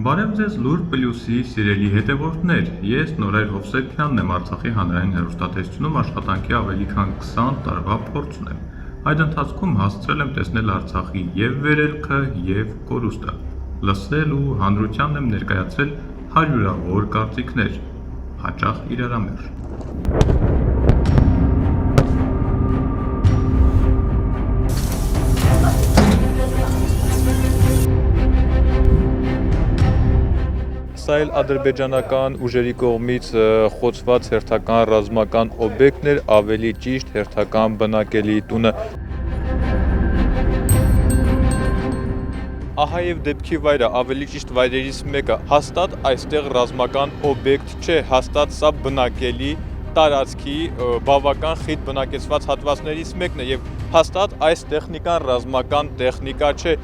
Բարև ձեզ Լուր Պլյուսի սիրելի հետևորդներ, ես Նորայր Հովսեփյանն եմ Արցախի հանրային հեռուստատեսությունում աշխատանքի ավելի քան 20 տարվա փորձ ունեմ։ Այդ ընթացքում հասցրել եմ տեսնել Արցախի և վերելքը, և կորուստը, լսել ու հանրությանն եմ ներկայացրել հարյուրավոր կարծիքներ, հաճախ իրարամերժ։ Սա էլ ադրբեջանական ուժերի կողմից խոցված հերթական ռազմական օբյեկտն էր, ավելի ճիշտ հերթական բնակելի տունը։ Ահա և դեպքի վայրը, ավելի ճիշտ վայրերից մեկը, հաստատ այստեղ ռազմական օբյեկտ չէ, հաստատ սա բնակելի տարածքի բավական խիտ բնակեցված հատվածներից մեկն է և հաստատ այս տեխնիկան ռազմական տեխնիկա չէ։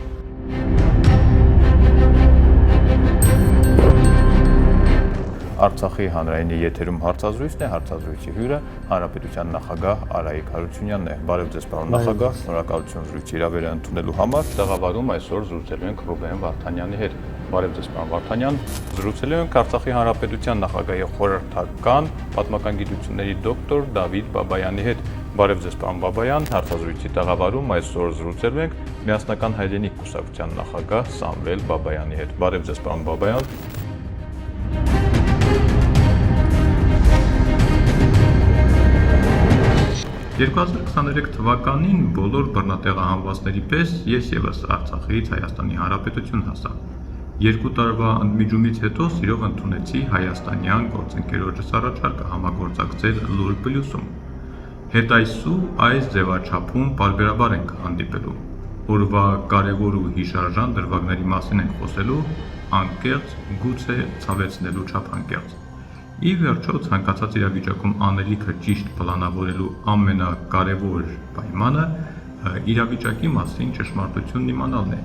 Արցախի հանրայինի եթերում հարցազրույցն է, հարցազրույցի հյուրը Հանրապետության նախագահ Արայիկ Հարությունյանն է։ Բարև ձեզ, պարոն նախագահ, շնորհակալություն զրույցի հրավերը ընդունելու համար։ Տաղավարում այսօր զրուցելու ենք Ռուբեն Վարդանյանի հետ։ Բարև ձեզ, պարոն Վարդանյան։ Զրուցելու ենք Արցախի Հանրապետության նախագահի խորհրդական պատմական գիտությունների դոկտոր Դավիթ Բաբայանի հետ։ Բարև ձեզ, պարոն Բաբայան, հարցազրույցի տաղավարում այսօր զրուցելու ենք Միասնական հայրենիք կուսակցության նախագահ Սամվել Բաբայանի հետ։ Բարև ձեզ, պարոն Բաբայան։ 2023 թվականին բոլոր բռնատեղահանվածների պես ես ևս Արցախից Հայաստանի Հանրապետություն հասա։ 2 տարվա ընդմիջումից հետո սիրով ընդունեցի հայաստանյան գործընկերոջս առաջարկը համագործակցել Լուր Պլյուսում։ Հետայսու այս ձևաչափում պարբերաբար ենք հանդիպելու։ Օրվա կարևոր ու հիշարժան դրվագների մասին ենք խոսելու, անկեղծ, գուցե ցավեցնելու չափ անկեղծ։ Ի վերջո, ցանկացած իրավիճակում անելիքը ճիշտ պլանավորելու ամենակարևոր պայմանը իրավիճակի մասին ճշմարտությունն իմանալն է,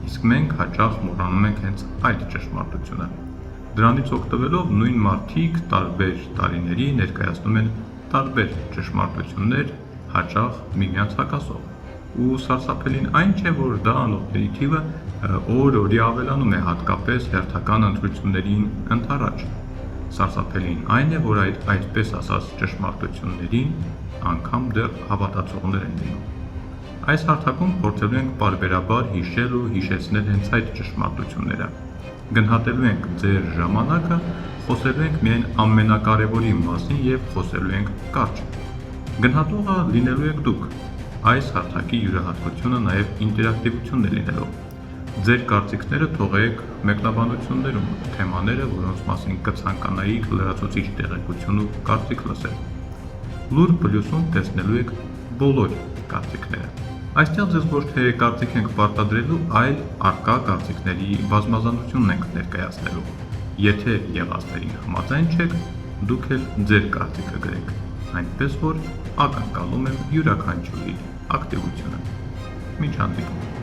իսկ մենք հաճախ մոռանում ենք հենց այդ ճշմարտությունը։ Դրանից օգտվելով նույն մարդիկ տարբեր տարիների ներկայացնում են տարբեր ճշմարտություններ, հաճախ միմյանց հակասող։ Ու սարսափելին այն չէ, որ դա անոթների թիվը օր-օրի ավելանում է, հատկապես հերթական ընտրություններին ընդառաջ։ Սարսափելին այն է, որ այդպես ասած ճշմարտություններին անգամ դեռ հավատացողներ են լինում։ Այս հարթակում փորձելու ենք պարբերաբար հիշել ու հիշեցնել հենց այդ ճշմարտությունները։ Գնահատելու ենք ձեր ժամանակը, խոսելու ենք միայն ամենակարևորի մասին և խոսելու ենք կարճ։ Գնահատողը լինելու եք դուք։ Այս հարթակի յուրահատկությունը նաև ինտերակտիվությունն է լինելու։ Ձեր կարծիքները թողեք մեկնաբանություններում, թեմաները, որոնց մասին կցանկանայիք լրացուցիչ տեղեկություն ու կարծիք լսել։ Լուր Պլյուսում տեսնելու եք բոլոր կարծիքները։ Այստեղ ձեզ ոչ թե կարծիք ենք պարտադրելու, այլ առկա կարծիքների բազմազանությունն ենք ներկայացնելու։ Եթե եղածներին համաձայն չեք, դուք էլ ձեր կարծիքը գրեք, այնպես որ ակնկալում եմ յուրաքանչյուրի ակտիվությունը։ Մինչ հանդիպում։